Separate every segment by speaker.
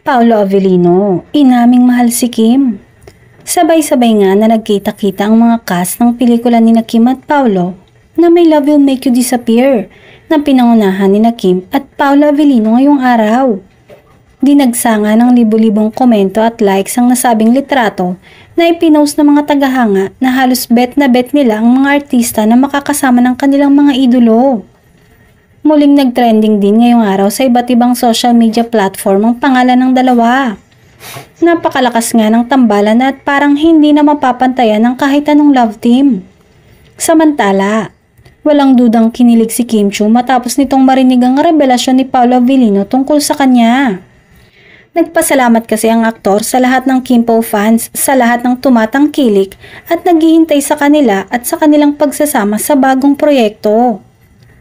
Speaker 1: Paolo Avellino, inaming mahal si Kim. Sabay-sabay nga na nagkita-kita ang mga cast ng pelikula ni Kim at Paolo na may Love Will Make You Disappear na pinangunahan ni Kim at Paolo Avellino ngayong araw. Dinagsanga ng libu-libong komento at likes ang nasabing litrato na ipinost ng mga tagahanga na halos bet na bet nila ang mga artista na makakasama ng kanilang mga idolo. Muling nagtrending din ngayong araw sa iba't ibang social media platform ang pangalan ng dalawa. Napakalakas nga ng tambalan at parang hindi na mapapantayan ng kahit anong love team. Samantala, walang dudang kinilig si Kim Chiu matapos nitong marinig ang revelasyon ni Paolo Avellino tungkol sa kanya. Nagpasalamat kasi ang aktor sa lahat ng Kim Po fans, sa lahat ng tumatangkilik at naghihintay sa kanila at sa kanilang pagsasama sa bagong proyekto.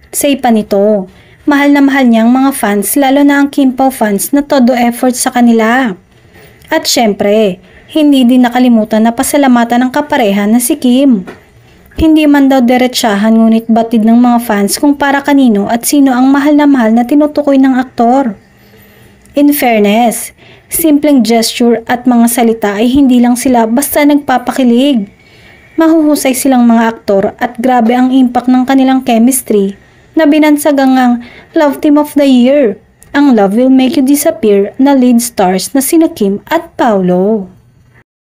Speaker 1: Say pa nito, mahal na mahal niya ang mga fans lalo na ang Kim Po fans na todo effort sa kanila. At syempre, hindi din nakalimutan na pasalamatan ng kapareha na si Kim. Hindi man daw diretsahan ngunit batid ng mga fans kung para kanino at sino ang mahal na tinutukoy ng aktor. In fairness, simpleng gesture at mga salita ay hindi lang sila basta nagpapakilig. Mahuhusay silang mga aktor at grabe ang impact ng kanilang chemistry na binansagang ang Love Team of the Year, ang Love Will Make You Disappear na lead stars na sina Kim at Paolo.